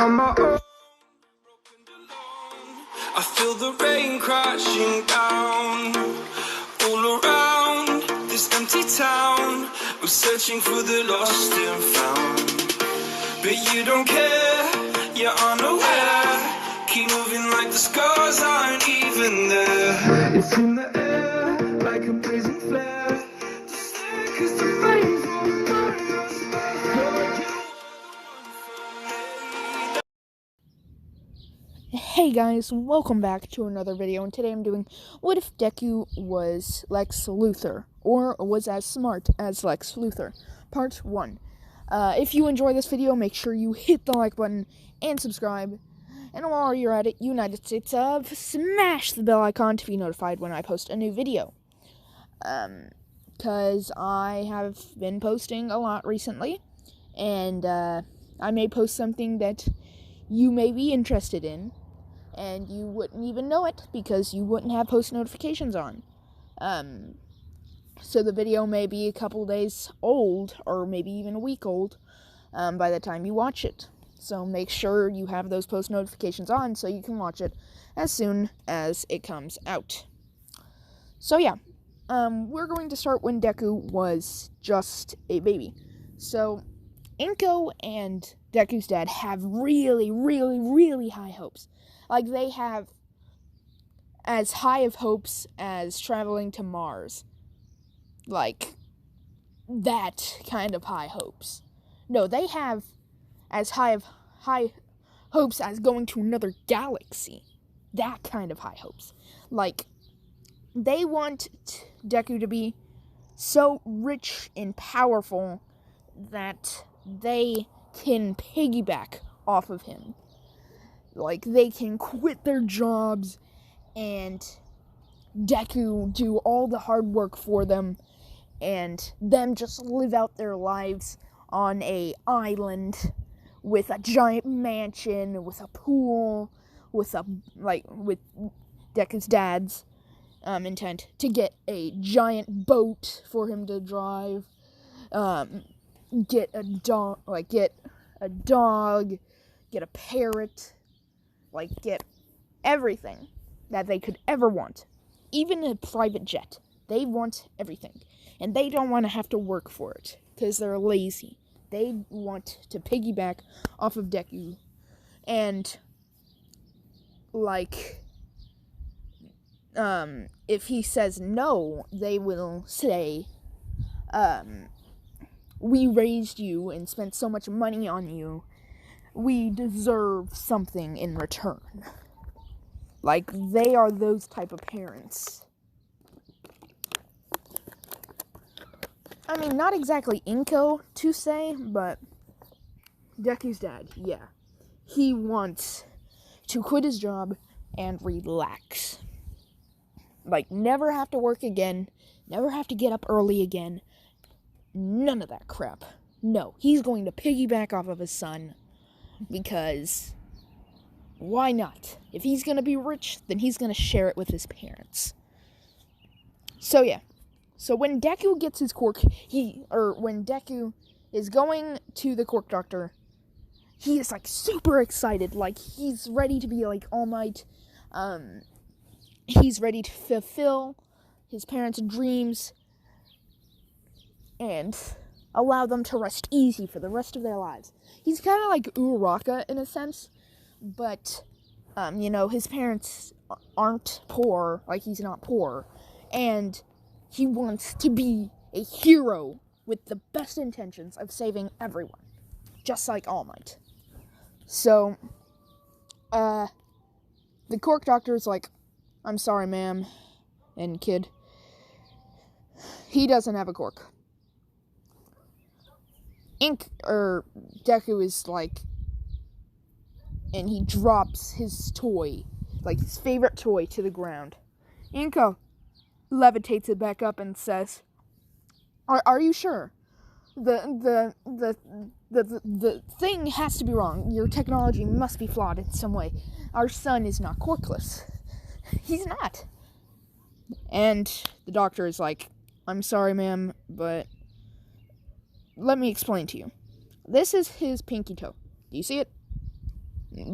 on my own. I feel the rain crashing down all around this empty town. I'm searching for the lost and found, but you don't care, you're unaware. Keep moving like the scars aren't even there. It's in the air like a blazing flare. Just stare 'cause the flames won't burn us. Hey guys, welcome back to another video, and today I'm doing what if Deku was Lex Luthor, or was as smart as Lex Luthor, part 1. If you enjoy this video, make sure you hit the like button and subscribe, and while you're at it, United States of, smash the bell icon to be notified when I post a new video. Because I have been posting a lot recently, and I may post something that you may be interested in, and you wouldn't even know it because you wouldn't have post notifications on. So the video may be a couple days old, or maybe even a week old, by the time you watch it. So make sure you have those post notifications on so you can watch it as soon as it comes out. So yeah, we're going to start when Deku was just a baby. So Inko and Deku's dad have really high hopes. Like, they have as high of hopes as traveling to Mars. Like, that kind of high hopes. No, they have as high hopes as going to another galaxy. That kind of high hopes. Like, they want Deku to be so rich and powerful that they can piggyback off of him. Like, they can quit their jobs and Deku do all the hard work for them, and them just live out their lives on a island with a giant mansion, with a pool, with Deku's dad's intent to get a giant boat for him to drive, get a dog, get a parrot, get everything that they could ever want. Even a private jet. They want everything. And they don't want to have to work for it, because they're lazy. They want to piggyback off of Deku. And, if he says no, they will say, we raised you and spent so much money on you, we deserve something in return. Like, they are those type of parents. I mean, not exactly Inko to say, but Deku's dad, yeah. He wants to quit his job and relax. Like, never have to work again, never have to get up early again. None of that crap. No, he's going to piggyback off of his son, because why not? If he's going to be rich, then he's going to share it with his parents. So yeah. So when Deku gets his quirk, when Deku is going to the quirk doctor, he is super excited. Like, he's ready to be like All Might. He's ready to fulfill his parents' dreams and allow them to rest easy for the rest of their lives. He's kind of like Uraraka in a sense, but, his parents aren't poor, he's not poor, and he wants to be a hero with the best intentions of saving everyone, just like All Might. So, the quirk doctor is like, I'm sorry, ma'am and kid, he doesn't have a quirk. Deku is and he drops his toy, his favorite toy, to the ground. Inko levitates it back up and says, Are you sure? The thing has to be wrong. Your technology must be flawed in some way. Our son is not quirkless. He's not. And the doctor is like, I'm sorry, ma'am, but let me explain to you. This is his pinky toe. Do you see it?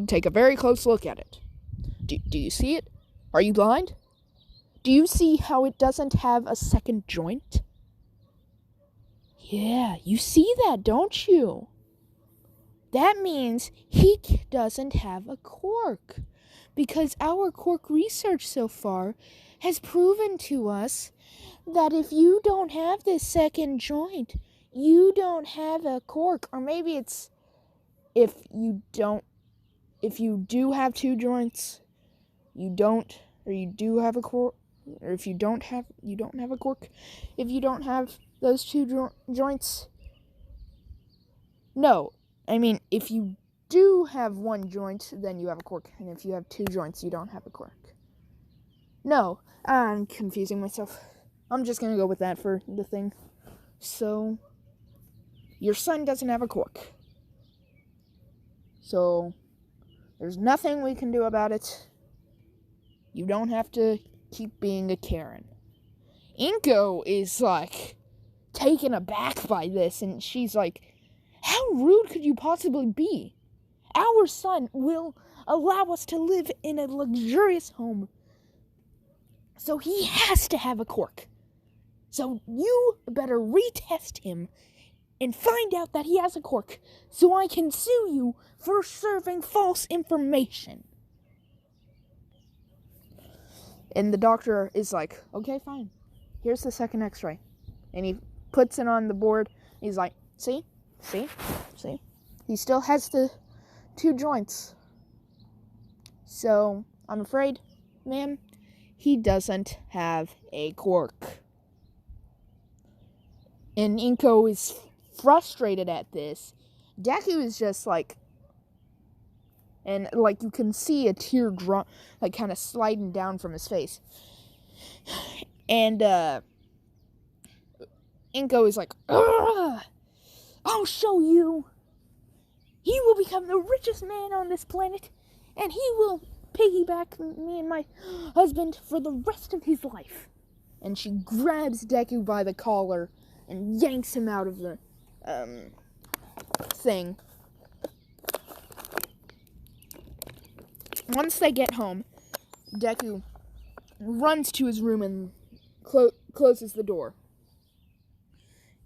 Take a very close look at it. Do you see it? Are you blind? Do you see how it doesn't have a second joint? Yeah, you see that, don't you? That means he doesn't have a cork. Because our cork research so far has proven to us that if you don't have this second joint, you don't have a cork. Or maybe it's if you do have two joints, you do have a cork. Or if you don't have a cork. If you don't have those two joints, no. I mean, if you do have one joint, then you have a cork. And if you have two joints, you don't have a cork. No, I'm confusing myself. I'm just going to go with that for the thing. So, your son doesn't have a cork. So, there's nothing we can do about it. You don't have to keep being a Karen. Inko is, taken aback by this, and she's like, how rude could you possibly be? Our son will allow us to live in a luxurious home. So he has to have a cork. So you better retest him and find out that he has a cork so I can sue you for serving false information. And the doctor is like, okay, fine. Here's the second x-ray. And he puts it on the board. He's like, see? He still has the two joints. So, I'm afraid, ma'am, he doesn't have a cork. And Inko is frustrated at this. Deku is just and you can see a tear kind of sliding down from his face. And Inko is like, ugh! I'll show you. He will become the richest man on this planet, and he will piggyback me and my husband for the rest of his life. And she grabs Deku by the collar and yanks him out of the thing. Once they get home, Deku runs to his room and closes the door.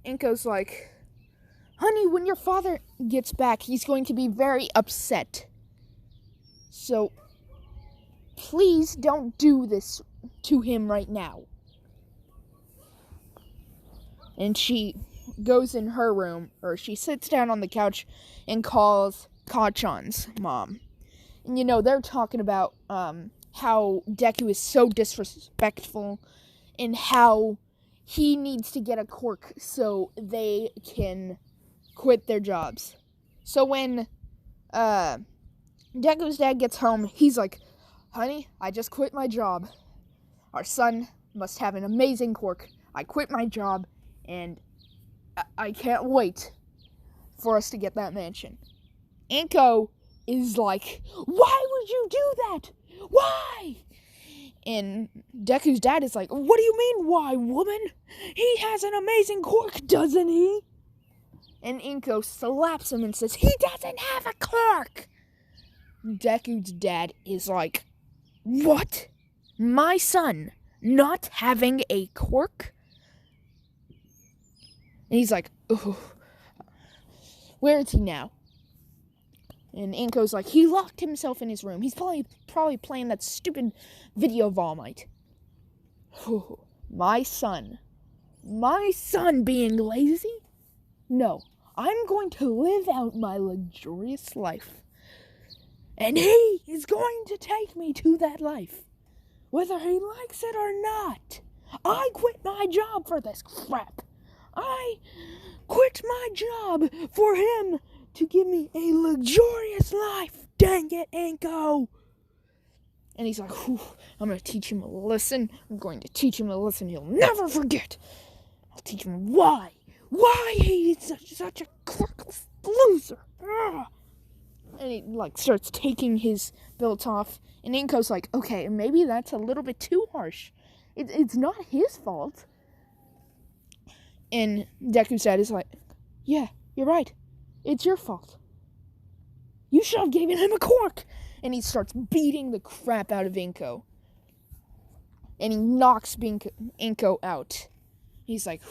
Inko's like, honey, when your father gets back, he's going to be very upset. So, please don't do this to him right now. And she goes in her room, or she sits down on the couch and calls Kachan's mom. And they're talking about how Deku is so disrespectful and how he needs to get a cork so they can quit their jobs. So when Deku's dad gets home, he's like, honey, I just quit my job. Our son must have an amazing cork. I quit my job, and I can't wait for us to get that mansion. Inko is like, why would you do that? Why? And Deku's dad is like, what do you mean, why, woman? He has an amazing cork, doesn't he? And Inko slaps him and says, he doesn't have a cork! Deku's dad is like, what? My son not having a cork? And he's like, oh, where is he now? And Inko's like, he locked himself in his room. He's probably playing that stupid video of All Might. My son being lazy? No, I'm going to live out my luxurious life. And he is going to take me to that life, whether he likes it or not. I quit my job for this crap. I quit my job for him to give me a luxurious life. Dang it, Inko. And he's like, I'm going to teach him a lesson. I'm going to teach him a lesson he'll never forget. I'll teach him why he's such a corkless loser. Ugh. And he starts taking his belt off. And Inko's like, okay, maybe that's a little bit too harsh. It's not his fault. And Deku's dad is like, yeah, you're right. It's your fault. You should have given him a cork! And he starts beating the crap out of Inko. And he knocks Inko out. He's like,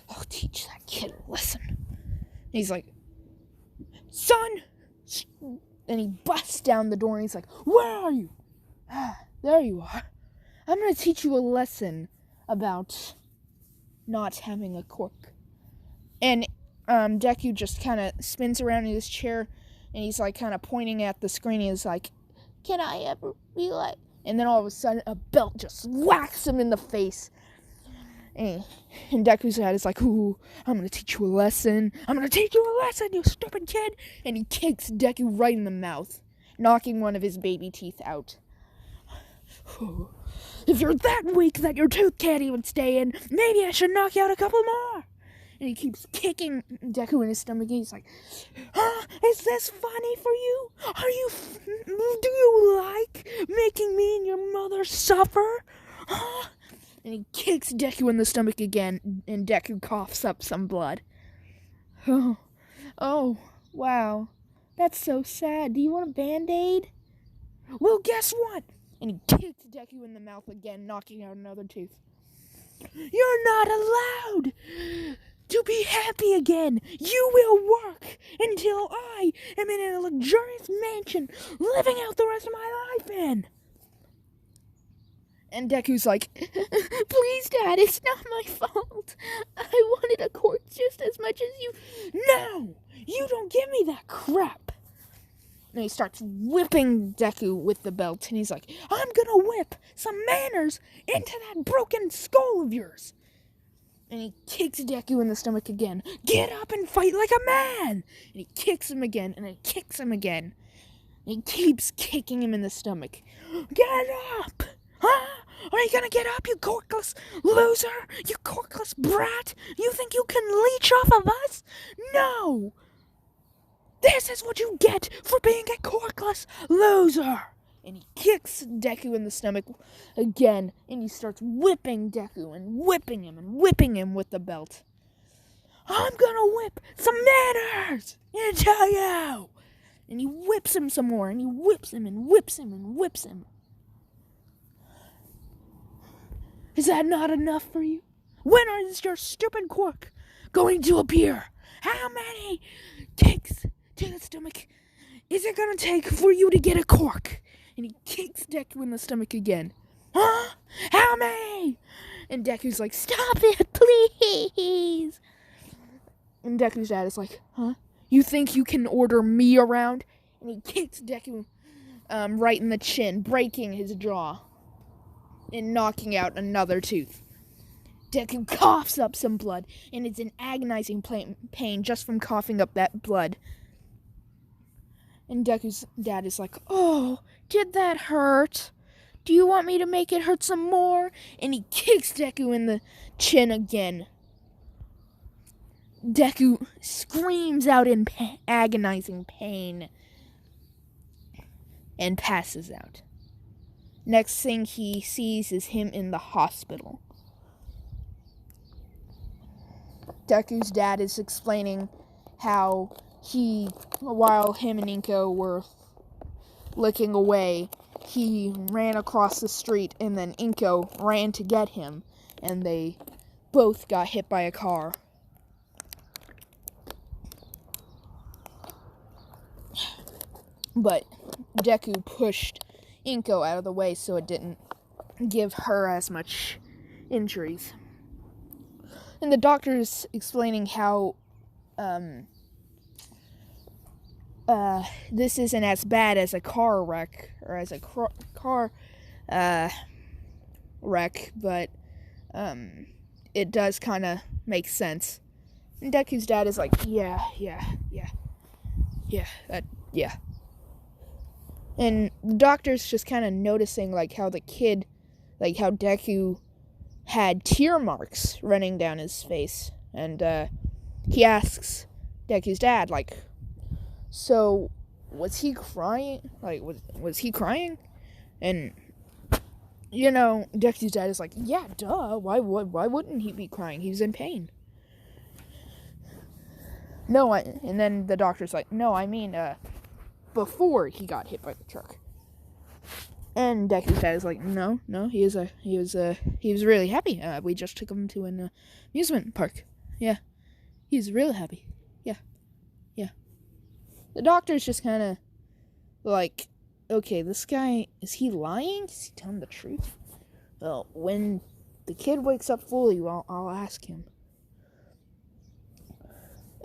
I'll teach that kid a lesson. And he's like, son! And he busts down the door and he's like, where are you? There you are. I'm going to teach you a lesson about not having a cork. And Deku just kind of spins around in his chair and he's like kind of pointing at the screen. He's like, can I ever be like... And then all of a sudden a belt just whacks him in the face. And Deku's dad is like, ooh, I'm going to teach you a lesson. I'm going to teach you a lesson, you stupid kid. And he kicks Deku right in the mouth, knocking one of his baby teeth out. If you're that weak that your tooth can't even stay in, maybe I should knock you out a couple more. And he keeps kicking Deku in his stomach. And he's like, is this funny for you? Do you like making me and your mother suffer? And he kicks Deku in the stomach again, and Deku coughs up some blood. Oh, wow. That's so sad. Do you want a Band-Aid? Well, guess what? And he kicks Deku in the mouth again, knocking out another tooth. You're not allowed to be happy again. You will work until I am in a luxurious mansion, living out the rest of my life in. And Deku's like, please, Dad, it's not my fault. I wanted a cork just as much as you. No, you don't give me that crap. And he starts whipping Deku with the belt. And he's like, I'm gonna whip some manners into that broken skull of yours. And he kicks Deku in the stomach again. Get up and fight like a man. And he kicks him again, and he kicks him again. And he keeps kicking him in the stomach. Get up! Huh? Are you gonna get up, you corkless loser? You corkless brat? You think you can leech off of us? No! This is what you get for being a corkless loser! And he kicks Deku in the stomach again, and he starts whipping Deku and whipping him with the belt. I'm gonna whip some manners into you! And he whips him some more, and he whips him and whips him and whips him. Is that not enough for you? When is your stupid cork going to appear? How many kicks to the stomach is it gonna take for you to get a cork? And he kicks Deku in the stomach again. Huh? How many? And Deku's like, stop it, please. And Deku's dad is like, huh? You think you can order me around? And he kicks Deku right in the chin, breaking his jaw and knocking out another tooth. Deku coughs up some blood and is in agonizing pain just from coughing up that blood. And Deku's dad is like, oh, did that hurt? Do you want me to make it hurt some more? And he kicks Deku in the chin again. Deku screams out in agonizing pain and passes out. Next thing he sees is him in the hospital. Deku's dad is explaining how while him and Inko were looking away, he ran across the street and then Inko ran to get him and they both got hit by a car. But Deku pushed Inko out of the way so it didn't give her as much injuries. And the doctor's explaining how this isn't as bad as a car wreck or as a car wreck, but it does kind of make sense. And Deku's dad is like, yeah. And the doctor's just kind of noticing, like, how the kid, like, how Deku had tear marks running down his face. And he asks Deku's dad, like, so, was he crying? Like, was he crying? And, you know, Deku's dad is like, yeah, duh, why wouldn't he be crying? He's in pain. No, and then the doctor's like, no, I mean, before he got hit by the truck. And Deku's dad is like, no, he was really happy. We just took him to an amusement park. Yeah, he's really happy. Yeah. The doctor's just kind of like, okay, this guy, is he lying? Is he telling the truth? Well, when the kid wakes up fully, I'll ask him.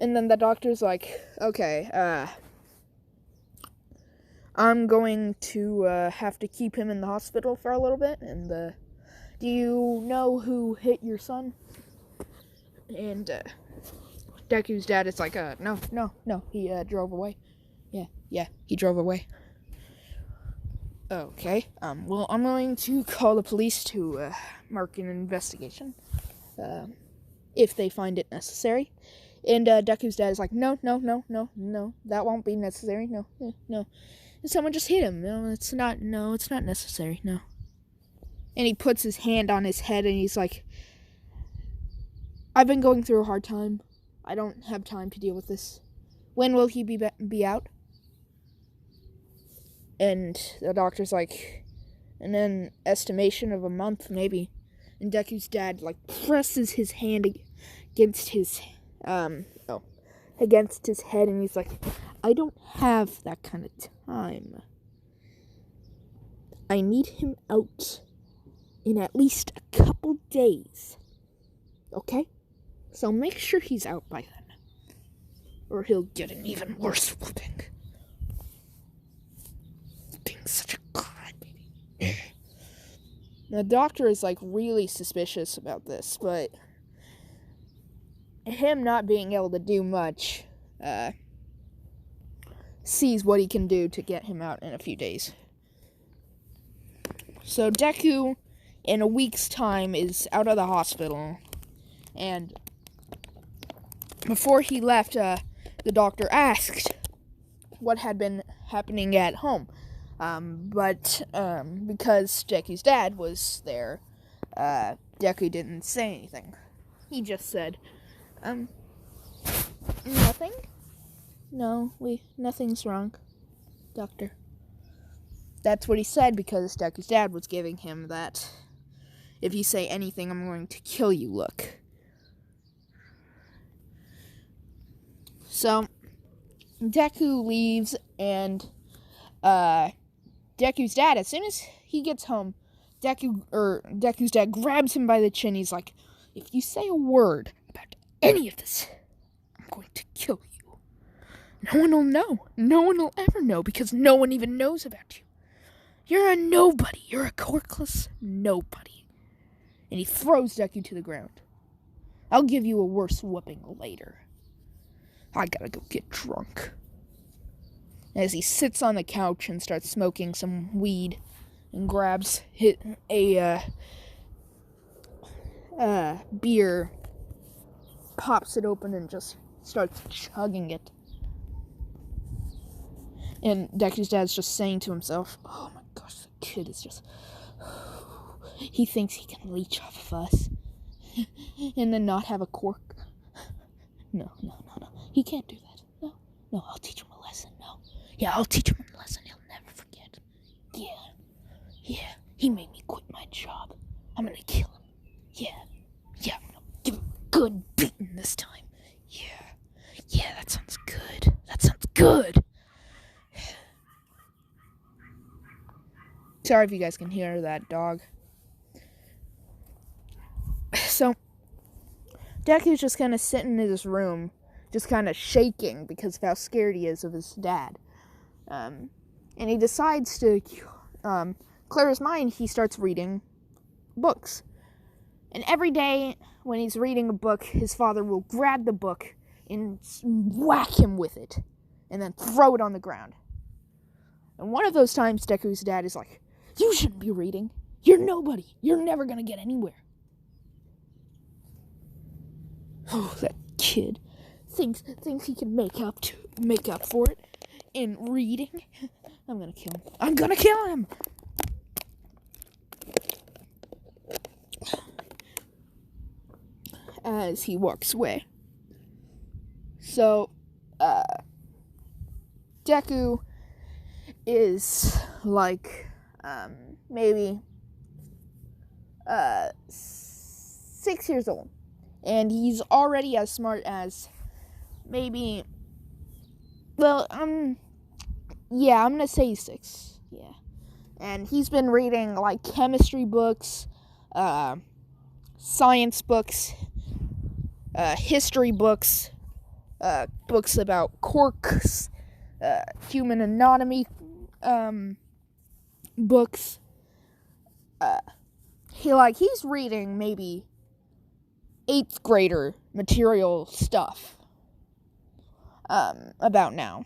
And then the doctor's like, okay, I'm going to have to keep him in the hospital for a little bit. And do you know who hit your son? And Deku's dad is like, no, he drove away. Yeah, he drove away. Okay, well, I'm going to call the police to mark an investigation, if they find it necessary. And Deku's dad is like, no, that won't be necessary. No. Someone just hit him. No, it's not necessary. No. And he puts his hand on his head and he's like, I've been going through a hard time. I don't have time to deal with this. When will he be out? And the doctor's like, in an estimation of a month, maybe. And Deku's dad, like, presses his hand against his head, and he's like, I don't have that kind of time. I need him out in at least a couple days. Okay? So make sure he's out by then, or he'll get an even worse whooping. Being such a crybaby. The doctor is, like, really suspicious about this, but him not being able to do much, sees what he can do to get him out in a few days. So Deku, in a week's time, is out of the hospital, and before he left, the doctor asked what had been happening at home. But because Deku's dad was there, Deku didn't say anything. He just said, nothing? No, nothing's wrong, doctor. That's what he said because Deku's dad was giving him that, if you say anything, I'm going to kill you look. So, Deku leaves, and, Deku's dad, as soon as he gets home, Deku's dad grabs him by the chin. He's like, if you say a word about any of this, I'm going to kill you. No one will know. No one will ever know because no one even knows about you. You're a nobody. You're a corkless nobody. And he throws Deku to the ground. I'll give you a worse whooping later. I gotta go get drunk. As he sits on the couch and starts smoking some weed and grabs a beer, pops it open and just starts chugging it. And Deku's dad's just saying to himself, oh my gosh, the kid is just... he thinks he can leech off of us and then not have a cork. No. He can't do that. No, I'll teach him a lesson. No. Yeah, I'll teach him a lesson he'll never forget. Yeah, he made me quit my job. I'm gonna kill him. Yeah, I'm gonna give him a good beating this time. Yeah, that sounds good. Sorry if you guys can hear that dog. So, Deku's just kind of sitting in his room, just kind of shaking because of how scared he is of his dad. And he decides to clear his mind. He starts reading books. And every day when he's reading a book, his father will grab the book and whack him with it and then throw it on the ground. And one of those times, Deku's dad is like, you shouldn't be reading. You're nobody. You're never going to get anywhere. Oh, that kid thinks he can make up for it in reading. I'm gonna kill him. As he walks away. So, Deku is like maybe 6 years old, and he's already as smart as maybe, well, I'm gonna say 6, yeah. And he's been reading like chemistry books, science books, history books, books about quarks, human anatomy books. He's reading maybe 8th grader material stuff about now.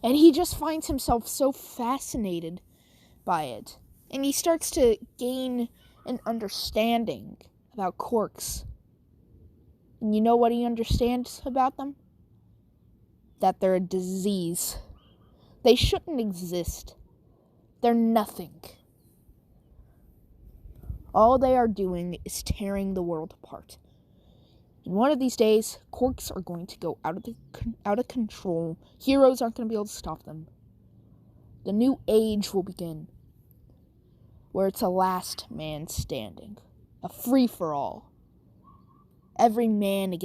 And he just finds himself so fascinated by it. And he starts to gain an understanding about quarks. And you know what he understands about them? That they're a disease. They shouldn't exist. They're nothing. All they are doing is tearing the world apart. And one of these days, quarks are going to go out of control. Heroes aren't going to be able to stop them. The new age will begin, where it's a last man standing, a free-for-all. Every man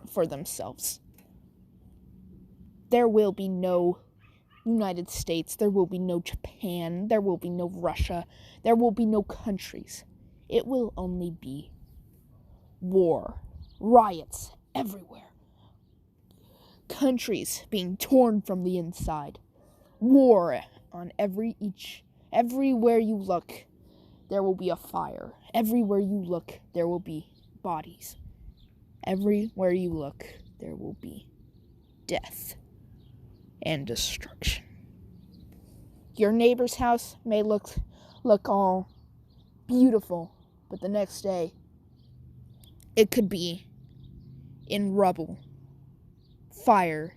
for themselves. There will be no United States, there will be no Japan, there will be no Russia, there will be no countries. It will only be war, riots everywhere. Countries being torn from the inside. War on everywhere you look, there will be a fire. Everywhere you look, there will be bodies. Everywhere you look, there will be death and destruction. Your neighbor's house may look all beautiful, but the next day, it could be in rubble, fire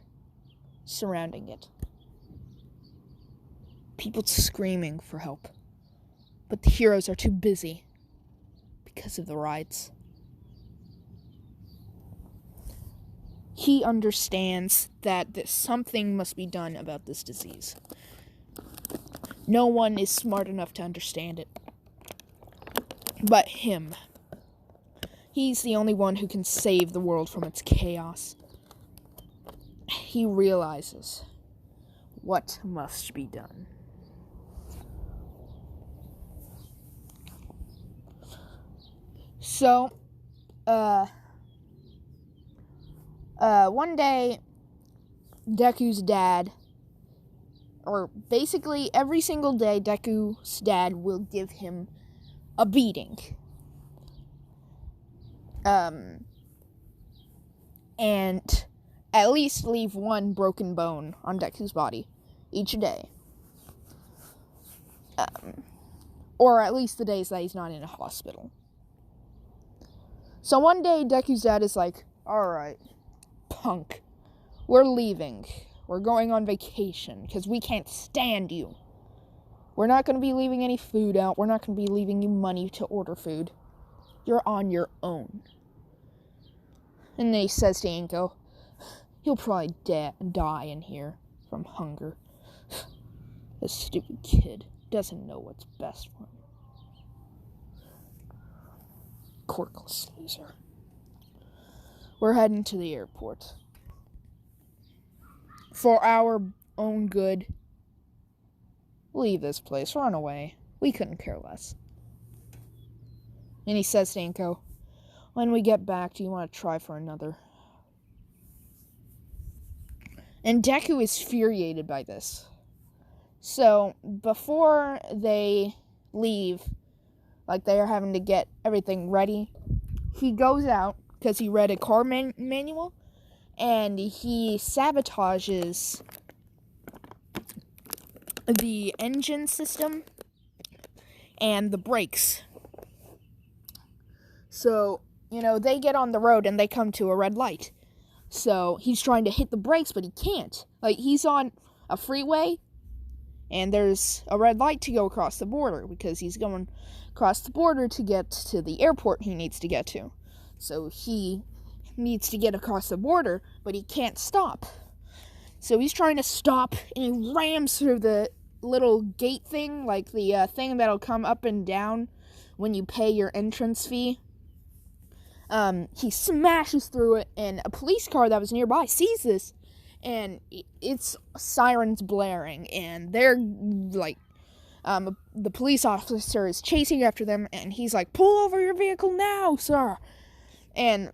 surrounding it. People screaming for help, but the heroes are too busy because of the riots. He understands that something must be done about this disease. No one is smart enough to understand it but him. He's the only one who can save the world from its chaos. He realizes what must be done. So, one day, Deku's dad, or basically every single day, Deku's dad will give him a beating. And at least leave one broken bone on Deku's body each day. Or at least the days that he's not in a hospital. So one day, Deku's dad is like, alright, punk, we're leaving. We're going on vacation, because we can't stand you. We're not going to be leaving any food out. We're not going to be leaving you money to order food. You're on your own. And then he says to Inko, he'll probably die in here from hunger. This stupid kid doesn't know what's best for him. Quirkless loser. We're heading to the airport. For our own good. Leave this place. Run away. We couldn't care less. And he says to Inko, when we get back, do you want to try for another? And Deku is infuriated by this. So, before they leave, like they are having to get everything ready, he goes out, because he read a car manual, and he sabotages the engine system and the brakes. So, they get on the road and they come to a red light. So, he's trying to hit the brakes, but he can't. Like, he's on a freeway, and there's a red light to go across the border, because he's going across the border to get to the airport he needs to get to. So, he needs to get across the border, but he can't stop. So he's trying to stop, and he rams through the little gate thing, like the thing that'll come up and down when you pay your entrance fee. He smashes through it, and a police car that was nearby sees this, and it's sirens blaring, and they're like, the police officer is chasing after them, and he's like, "Pull over your vehicle now, sir!" And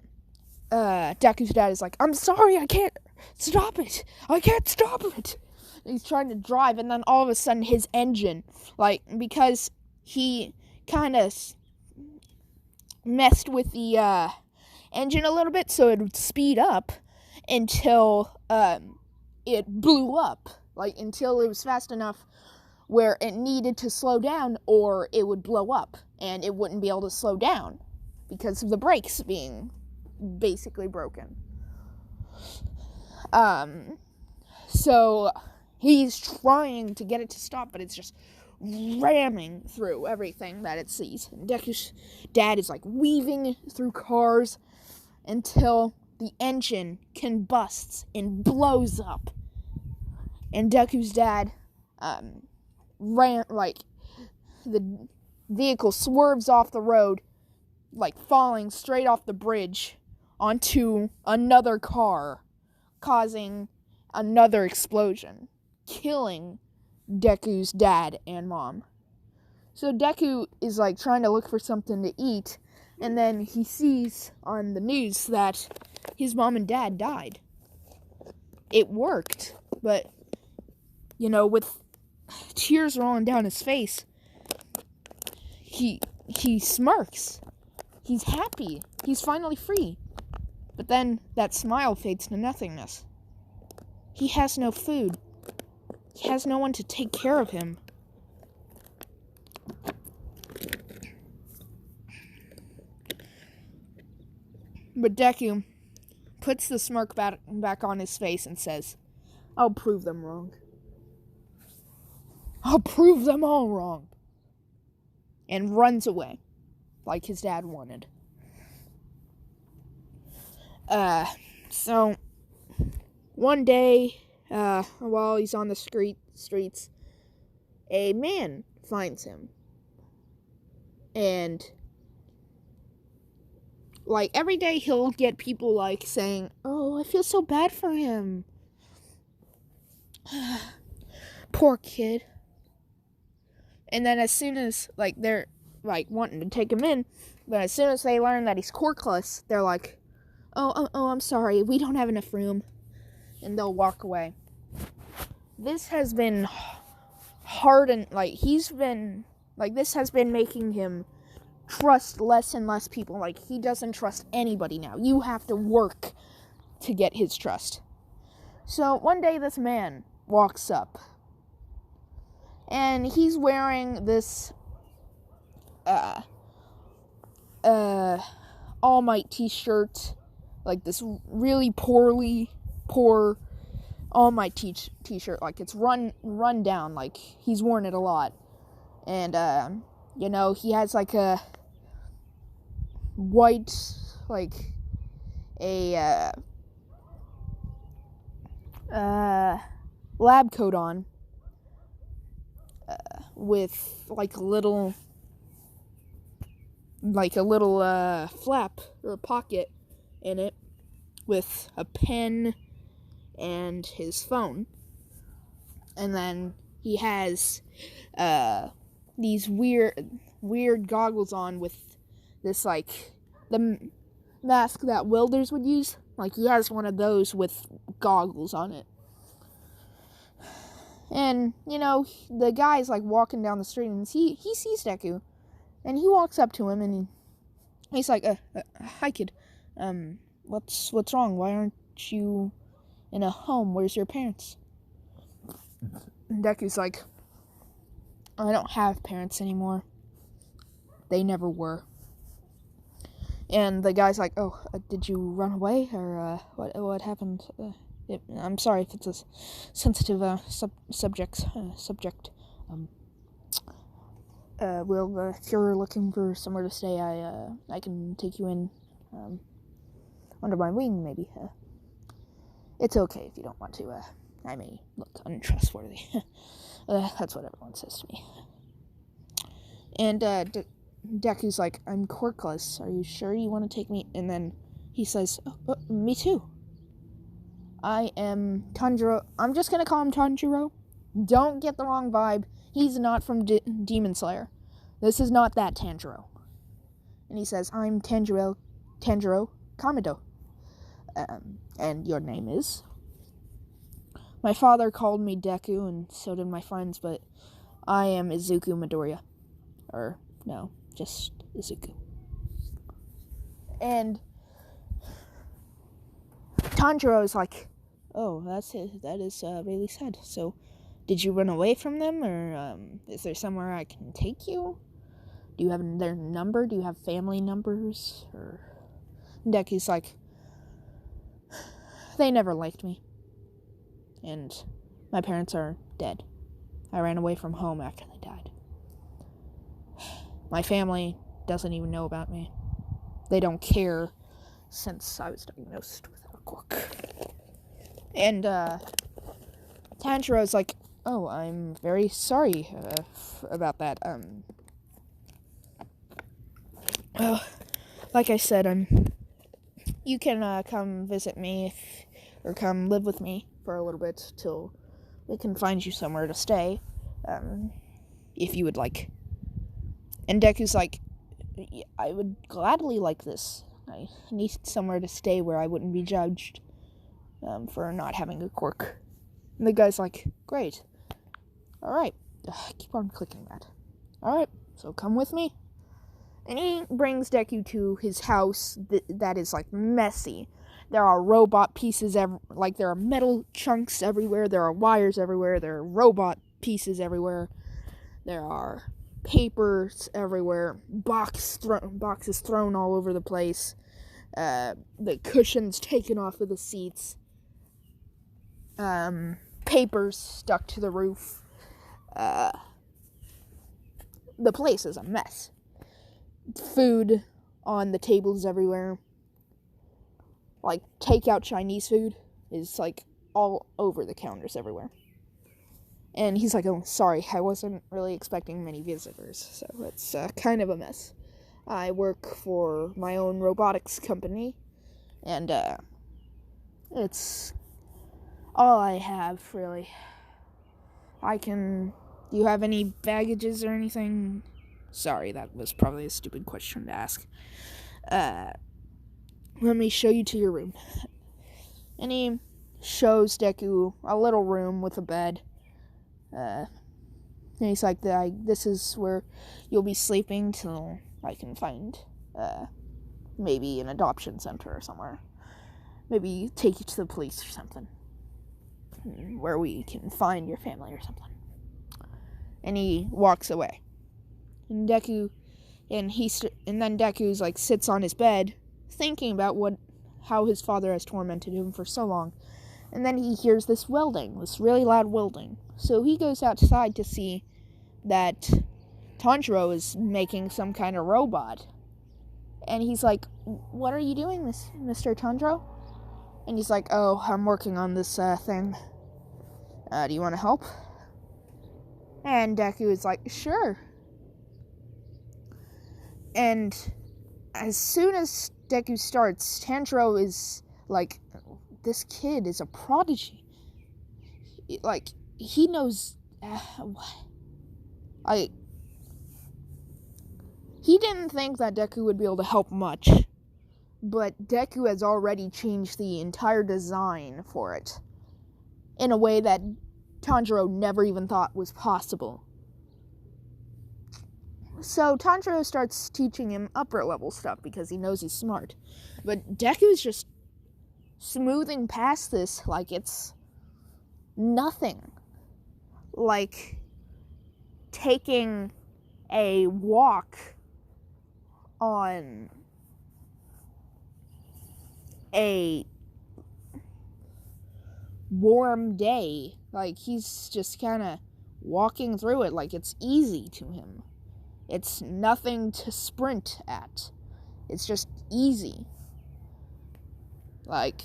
Deku's dad is like, "I'm sorry, I can't stop it. I can't stop it." And he's trying to drive, and then all of a sudden his engine, like, because he kind of messed with the engine a little bit, so it would speed up until it blew up, like until it was fast enough where it needed to slow down, or it would blow up and it wouldn't be able to slow down because of the brakes being basically broken. So he's trying to get it to stop, but it's just ramming through everything that it sees. And Deku's dad is like weaving through cars until the engine combusts and blows up. And Deku's dad the vehicle swerves off the road, like falling straight off the bridge onto another car, causing another explosion, killing Deku's dad and mom. So Deku is like trying to look for something to eat, and then he sees on the news that his mom and dad died. It worked, but with tears rolling down his face, he smirks. He's happy. He's finally free. But then that smile fades to nothingness. He has no food. He has no one to take care of him. But Deku puts the smirk back on his face and says, "I'll prove them wrong. I'll prove them all wrong." And runs away, like his dad wanted. So one day, while he's on the streets, a man finds him. And like every day he'll get people like saying, "Oh, I feel so bad for him. Poor kid." And then as soon as they're wanting to take him in, but as soon as they learn that he's quirkless, they're like, oh, I'm sorry, we don't have enough room. And they'll walk away. This has been hard, and this has been making him trust less and less people. Like, he doesn't trust anybody now. You have to work to get his trust. So one day this man walks up, and he's wearing this All Might t-shirt, like this really poor All Might t-shirt, like it's run down, like he's worn it a lot. And he has like a white, like a lab coat on, with like a little flap or a pocket in it, with a pen and his phone. And then he has these weird goggles on with this, like, the mask that welders would use. Like, he has one of those with goggles on it. And, the guy's, like, walking down the street, and he sees Deku. And he walks up to him, and he's like, "Hi, kid. What's wrong? Why aren't you in a home? Where's your parents?" And Deku's like, "I don't have parents anymore. They never were." And the guy's like, "Oh, did you run away, or what happened? I'm sorry if it's a sensitive subject. Well, if you're looking for somewhere to stay, I can take you in under my wing, maybe." It's okay if you don't want to. I may look untrustworthy. That's what everyone says to me. And Deku's like, I'm quirkless. Are you sure you want to take me? And then he says, me too. I am Tanjiro. I'm just going to call him Tanjiro. Don't get the wrong vibe. He's not from Demon Slayer. This is not that Tanjiro. And he says, I'm Tanjiro Kamado. And your name is? My father called me Deku, and so did my friends, but I am Izuku Midoriya. Or, no, just Izuku. And Tanjiro is like, oh, that is really sad. So, did you run away from them, or is there somewhere I can take you? Do you have their number? Do you have family numbers? Or Deku's like, they never liked me. And my parents are dead. I ran away from home after they died. My family doesn't even know about me. They don't care since I was diagnosed with a quirk. And Tanjiro's like, oh, I'm very sorry about that. Well, like I said, you can come visit me or come live with me for a little bit till we can find you somewhere to stay, if you would like. And Deku's like, I would gladly like this. I need somewhere to stay where I wouldn't be judged for not having a quirk. And the guy's like, great. Alright. Keep on clicking that. Alright, so come with me. And he brings Deku to his house that is, like, messy. There are robot pieces, there are metal chunks everywhere. There are wires everywhere. There are robot pieces everywhere. There are papers everywhere. Boxes thrown all over the place. The cushions taken off of the seats. Papers stuck to the roof. The place is a mess. Food on the tables everywhere. Like, takeout Chinese food is, like, all over the counters everywhere. And he's like, oh, sorry, I wasn't really expecting many visitors, so it's kind of a mess. I work for my own robotics company, and it's all I have, really. Do you have any baggages or anything? Sorry, that was probably a stupid question to ask. Let me show you to your room. And he shows Deku a little room with a bed. And he's like, this is where you'll be sleeping till I can find, maybe an adoption center or somewhere. Maybe take you to the police or something. Where we can find your family or something. And he walks away. And then Deku's like sits on his bed, thinking about how his father has tormented him for so long. And then he hears this really loud welding. So he goes outside to see that Tanjiro is making some kind of robot. And he's like, what are you doing, Mr. Tanjiro? And he's like, oh, I'm working on this thing. Do you want to help? And Deku is like, sure. And as soon as Deku starts, Tanjiro is like, this kid is a prodigy. Like, he knows... He didn't think that Deku would be able to help much. But Deku has already changed the entire design for it. In a way that Tanjiro never even thought was possible. So Tanjiro starts teaching him upper level stuff because he knows he's smart. But Deku's just smoothing past this like it's nothing. Like taking a walk on a warm day. Like, he's just kind of walking through it like it's easy to him. It's nothing to sprint at. It's just easy. Like,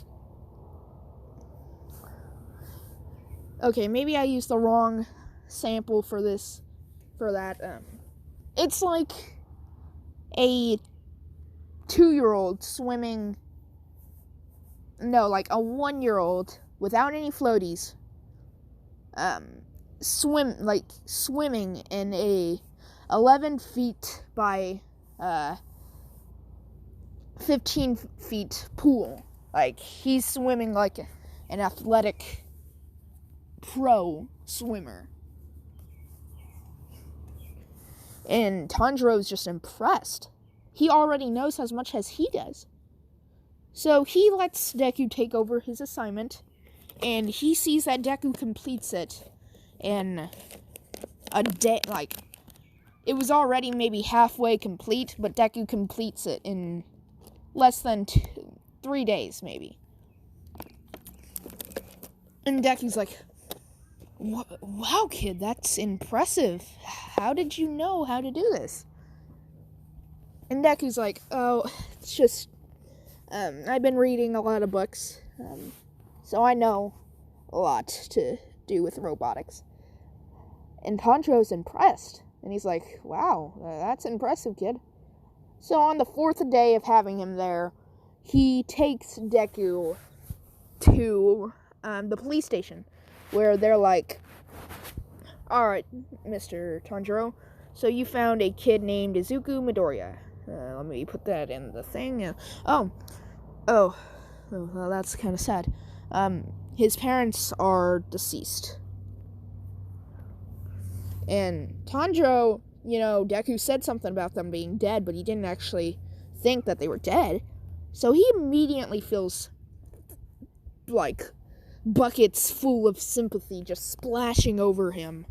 Okay, maybe I used the wrong sample for this, for that. It's like a 2-year-old swimming. No, like a 1-year-old without any floaties. Swimming in a 11 feet by 15 feet pool. Like, he's swimming like an athletic pro swimmer. And Tanjiro's just impressed. He already knows as much as he does. So he lets Deku take over his assignment, and he sees that Deku completes it in a day. Like, it was already maybe halfway complete, but Deku completes it in less than 3 days, maybe. And Deku's like, wow, kid, that's impressive. How did you know how to do this? And Deku's like, oh, it's just, I've been reading a lot of books, so I know a lot to do with robotics. And Tanjiro's impressed, and he's like, wow, that's impressive, kid. So on the 4th day of having him there, he takes Deku to the police station, where they're like, alright, Mr. Tanjiro, so you found a kid named Izuku Midoriya. Let me put that in the thing. Oh, well, that's kind of sad. His parents are deceased. And Tanjiro, Deku said something about them being dead, but he didn't actually think that they were dead. So he immediately feels like buckets full of sympathy just splashing over him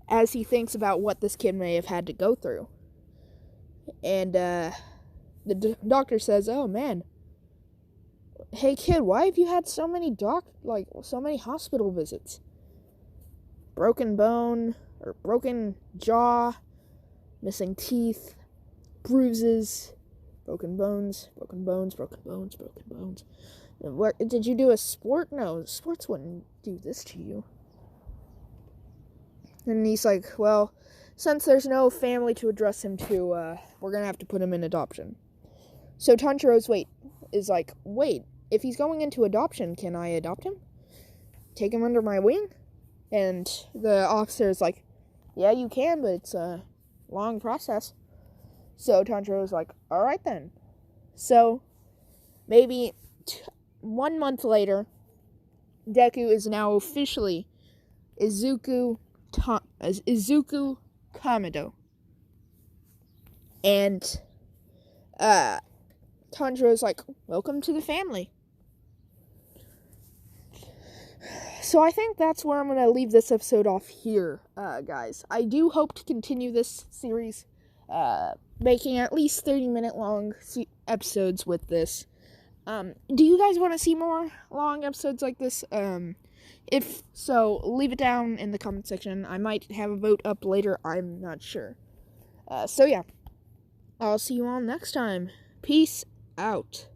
as he thinks about what this kid may have had to go through. And the doctor says, oh man, hey kid, why have you had so many hospital visits? Broken bone, or broken jaw, missing teeth, bruises, broken bones. Did you do a sport? No, sports wouldn't do this to you. And he's like, well, since there's no family to address him to, we're gonna have to put him in adoption. So Tanjiro's is like, wait, if he's going into adoption, can I adopt him? Take him under my wing? And the officer is like, yeah, you can, but it's a long process. So Tanjiro's like, alright then. So, maybe 1 month later, Deku is now officially Izuku Kamado. And Tanjiro's like, welcome to the family. So I think that's where I'm going to leave this episode off here, guys. I do hope to continue this series, making at least 30-minute long episodes with this. Do you guys want to see more long episodes like this? If so, leave it down in the comment section. I might have a vote up later. I'm not sure. So yeah, I'll see you all next time. Peace out.